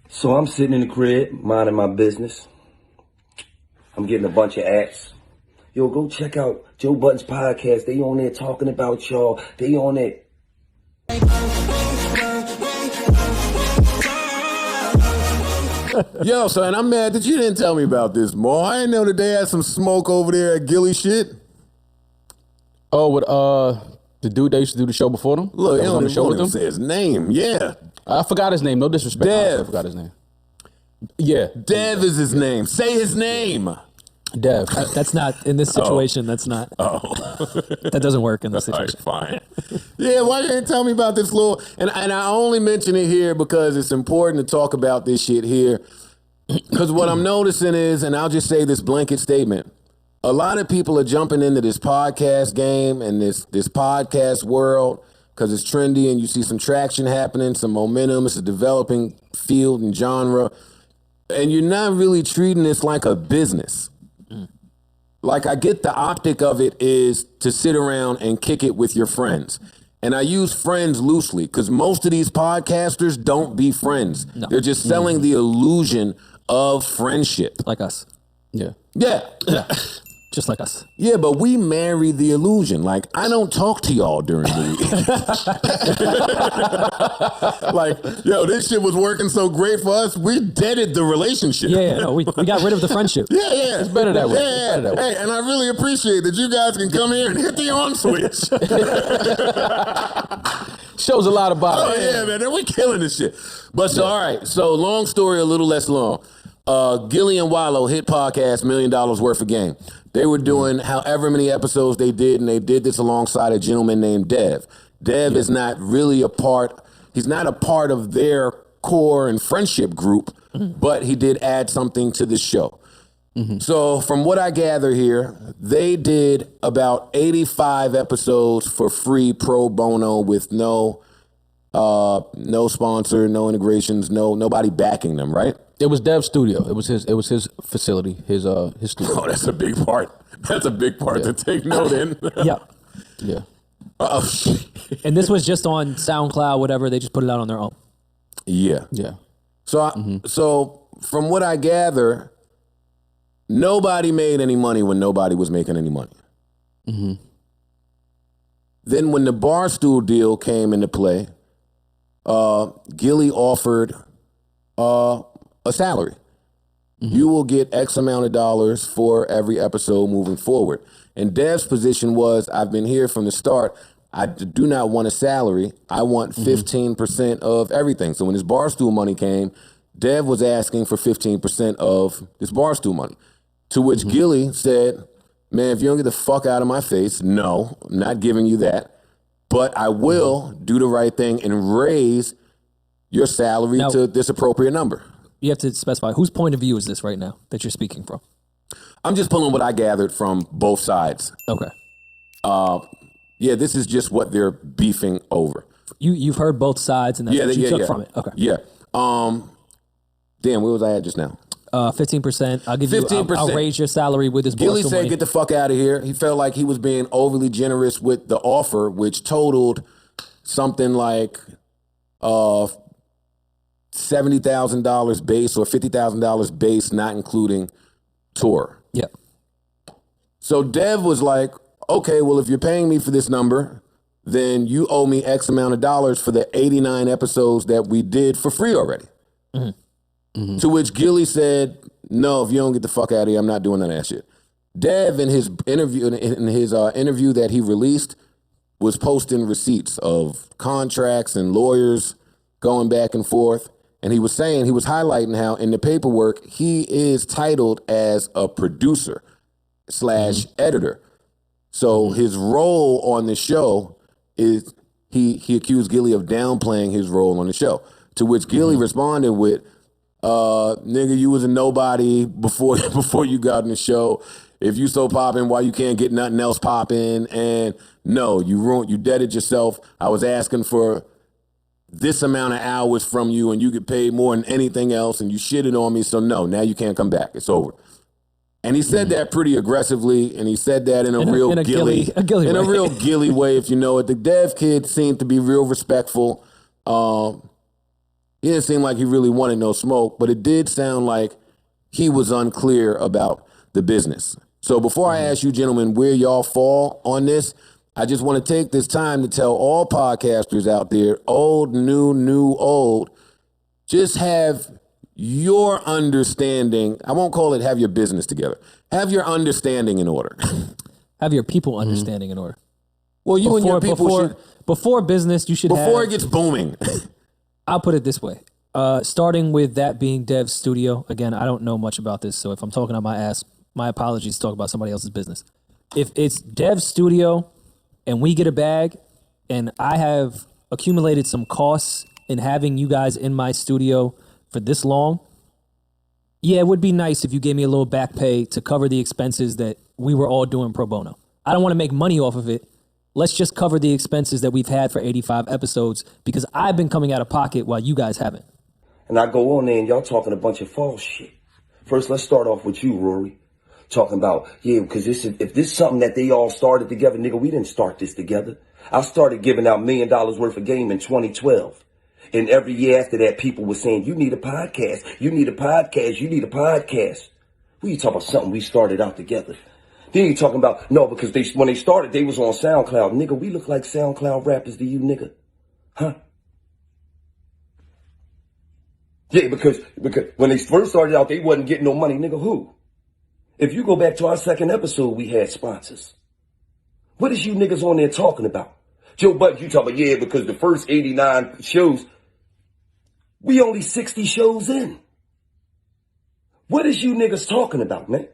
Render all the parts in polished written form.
So I'm sitting in the crib, minding my business. I'm getting a bunch of ads. Yo, go check out Joe Budden's podcast. They on there talking about y'all. They on it. Yo, son, I'm mad that you didn't tell me about this, Mo. I didn't know that they had some smoke over there at Gillie shit. Oh, with the dude that used to do the show before them? Look, that was on the show with them? Say his name. Yeah. I forgot his name. No disrespect. Dev. I forgot his name. Yeah. Dev is his name. Say his name. Dev. That's not in this situation. That's not. Oh. That doesn't work in this All right, situation. fine. Yeah, why you didn't tell me about this little... And I only mention it here because it's important to talk about this shit here. Because what I'm noticing is, and I'll just say this blanket statement, a lot of people are jumping into this podcast game and this podcast world because it's trendy and you see some traction happening, some momentum. It's a developing field and genre. And you're not really treating this like a business. Like, I get the optic of it is to sit around and kick it with your friends. And I use friends loosely because most of these podcasters don't be friends. No. They're just selling the illusion of friendship. Like us. Yeah. Yeah. Just like us. Yeah, but we marry the illusion. Like, I don't talk to y'all during the week. Like, yo, this shit was working so great for us, we deaded the relationship. Yeah, no, we got rid of the friendship. Yeah, yeah. It's better that way. Yeah, Hey, and I really appreciate that you guys can come here and hit the on switch. Shows a lot about it. Oh, yeah, man. We're killing this shit. But so, all right. So, long story, a little less long. Gillie and Wallow hit podcast, $1 million worth of game. They were doing however many episodes they did, and they did this alongside a gentleman named Dev. Dev is not really he's not a part of their core and friendship group, but he did add something to the show. So from what I gather here, they did about 85 episodes for free pro bono with no sponsor, no integrations, nobody backing them, right? It was Dev's studio. It was his facility, his studio. Oh, that's a big part. That's a big part to take note in. Yeah. Yeah. Oh, shit. And this was just on SoundCloud, whatever. They just put it out on their own. Yeah. Yeah. So, so from what I gather, nobody made any money when nobody was making any money. Then when the Barstool deal came into play, Gillie offered a salary. You will get X amount of dollars for every episode moving forward. And Dev's position was, I've been here from the start. I do not want a salary. I want 15% of everything. So when this Barstool money came, Dev was asking for 15% of this Barstool money. To which Gillie said, man, if you don't get the fuck out of my face, no, I'm not giving you that. But I will do the right thing and raise your salary to this appropriate number. You have to specify whose point of view is this right now that you're speaking from? I'm just pulling what I gathered from both sides. Okay. Yeah, this is just what they're beefing over. You've heard both sides and that's what you took from it. Okay. Yeah. Damn, where was I at just now? 15%. I'll give 15%. I'll raise your salary with this Gillie Barstool said, money. get the fuck out of here. He felt like he was being overly generous with the offer, which totaled something like $70,000 base or $50,000 base, not including tour. Yeah. So Dev was like, okay, well, if you're paying me for this number, then you owe me X amount of dollars for the 89 episodes that we did for free already. To which Gillie said, no, if you don't get the fuck out of here, I'm not doing none of that shit. Dev, in his interview that he released, was posting receipts of contracts and lawyers going back and forth. And he was saying, he was highlighting how in the paperwork, he is titled as a producer / editor. So his role on the show is, he accused Gillie of downplaying his role on the show. To which Gillie responded with, nigga, you was a nobody before you got in the show. If you so popping, why you can't get nothing else popping? And no, you deaded yourself. I was asking for this amount of hours from you and you get paid more than anything else and you shitted on me. So no, now you can't come back. It's over. And he said that pretty aggressively, and he said that in a real Gillie way, if you know it. The Dev kid seemed to be real respectful. He didn't seem like he really wanted no smoke, but it did sound like he was unclear about the business. So before I ask you gentlemen where y'all fall on this, I just want to take this time to tell all podcasters out there, old, new, old, just have your understanding. I won't call it have your business together. Have your understanding in order. Have your people understanding in order. Well, you and your people should. Before business, you should Before have, it gets booming. I'll put it this way. Starting with that being Dev's studio. Again, I don't know much about this, so if I'm talking on my ass, my apologies to talk about somebody else's business. If it's Dev's studio and we get a bag and I have accumulated some costs in having you guys in my studio for this long, yeah, it would be nice if you gave me a little back pay to cover the expenses that we were all doing pro bono. I don't want to make money off of it. Let's just cover the expenses that we've had for 85 episodes because I've been coming out of pocket while you guys haven't. And I go on there and y'all talking a bunch of false shit. First, let's start off with you, Rory. Talking about, yeah, because if this is something that they all started together, nigga, we didn't start this together. I started giving out $1 million worth of game in 2012. And every year after that, people were saying, you need a podcast. You need a podcast. You need a podcast. What are you talking about something we started out together? Then you talking about, no, because when they started, they was on SoundCloud. Nigga, we look like SoundCloud rappers to you, nigga. Huh? Yeah, because when they first started out, they wasn't getting no money. Nigga, who? If you go back to our second episode, we had sponsors. What is you niggas on there talking about? Joe Budden, you talking about, yeah, because the first 89 shows, we only 60 shows in. What is you niggas talking about, man?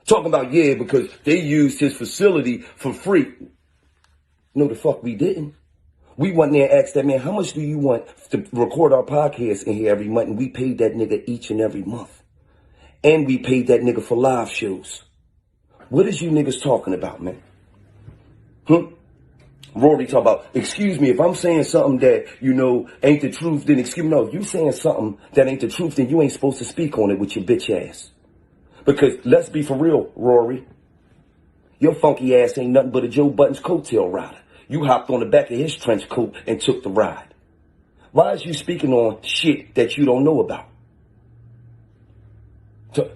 Talking about, yeah, because they used his facility for free. No, the fuck we didn't. We went there and asked that man, how much do you want to record our podcast in here every month? And we paid that nigga each and every month. And we paid that nigga for live shows. What is you niggas talking about, man? Rory talk about, excuse me, if I'm saying something that, ain't the truth, then excuse me. No, if you saying something that ain't the truth, then you ain't supposed to speak on it with your bitch ass. Because let's be for real, Rory. Your funky ass ain't nothing but a Joe Budden's coattail rider. You hopped on the back of his trench coat and took the ride. Why is you speaking on shit that you don't know about?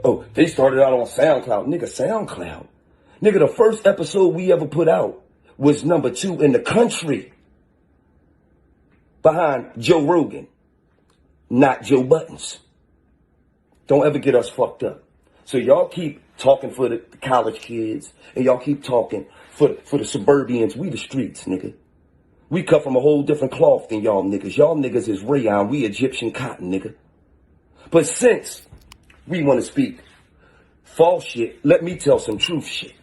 Oh, they started out on SoundCloud. Nigga, SoundCloud. Nigga, the first episode we ever put out was number 2 in the country. Behind Joe Rogan. Not Joe Budden's. Don't ever get us fucked up. So y'all keep talking for the college kids, and y'all keep talking for the suburbians. We the streets, nigga. We cut from a whole different cloth than y'all niggas. Y'all niggas is rayon. We Egyptian cotton, nigga. But since we want to speak false shit, let me tell some truth shit.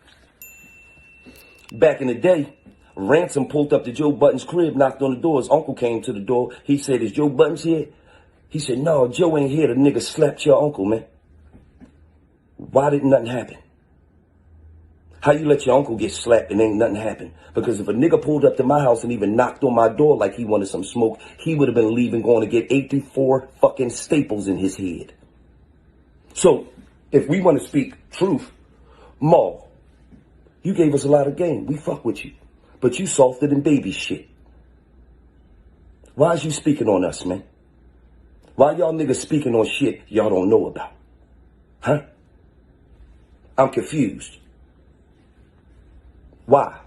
Back in the day, Ransom pulled up to Joe Budden's crib, knocked on the door. His uncle came to the door. He said, is Joe Budden's here? He said, no, Joe ain't here. The nigga slapped your uncle, man. Why didn't nothing happen? How you let your uncle get slapped and ain't nothing happen? Because if a nigga pulled up to my house and even knocked on my door like he wanted some smoke, he would have been leaving going to get 84 fucking staples in his head. So, if we want to speak truth, Maul, you gave us a lot of game. We fuck with you. But you softer than baby shit. Why is you speaking on us, man? Why y'all niggas speaking on shit y'all don't know about? Huh? I'm confused. Why?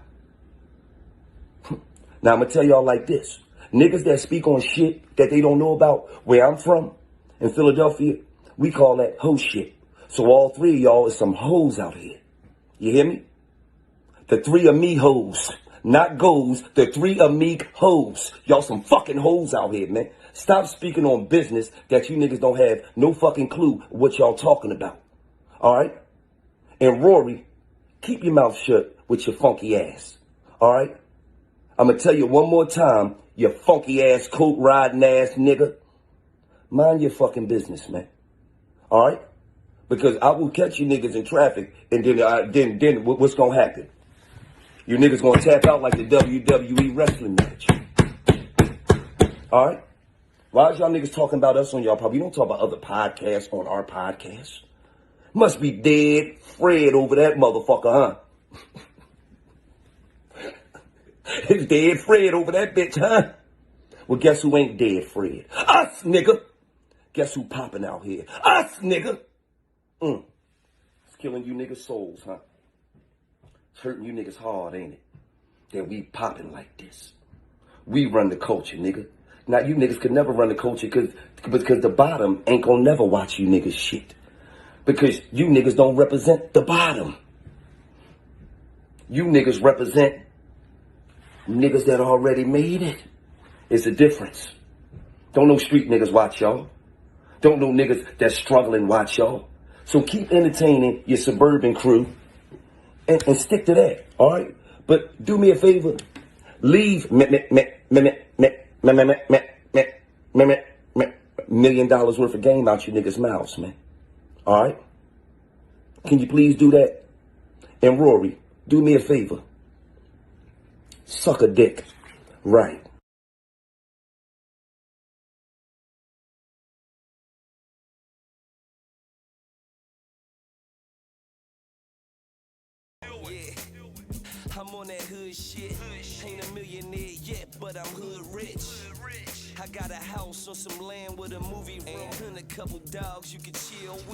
Now I'm gonna tell y'all like this. Niggas that speak on shit that they don't know about, where I'm from, in Philadelphia, we call that hoe shit. So all 3 of y'all is some hoes out here. You hear me? The 3 of me hoes. Not goes, the 3 of me hoes. Y'all some fucking hoes out here, man. Stop speaking on business that you niggas don't have no fucking clue what y'all talking about. Alright? And Rory, keep your mouth shut with your funky ass. Alright? I'm gonna tell you one more time, you funky ass coat riding ass nigga. Mind your fucking business, man. Alright? Because I will catch you niggas in traffic and then what's gonna happen? You niggas gonna tap out like the WWE wrestling match. Alright? Why is y'all niggas talking about us on y'all podcast? You don't talk about other podcasts on our podcast. Must be dead Fred over that motherfucker, huh? It's dead Fred over that bitch, huh? Well, guess who ain't dead, Fred? Us, nigga. Guess who popping out here? Us, nigga. It's killing you niggas' souls, huh? It's hurting you niggas hard, ain't it? That we popping like this. We run the culture, nigga. Now, you niggas could never run the culture because the bottom ain't gonna never watch you niggas shit. Because you niggas don't represent the bottom. You niggas represent niggas that already made it. It's a difference. Don't no street niggas watch y'all. Don't no niggas that's struggling watch y'all. So keep entertaining your suburban crew and stick to that, all right? But do me a favor. Leave $1 million worth of game out you niggas' mouths, man. All right? Can you please do that? And Rory, do me a favor. Suck a dick. Right. I'm on that hood shit. Ain't a millionaire yet, but I'm hood rich. I got a house on some land with a movie room and a couple dogs you can chill with.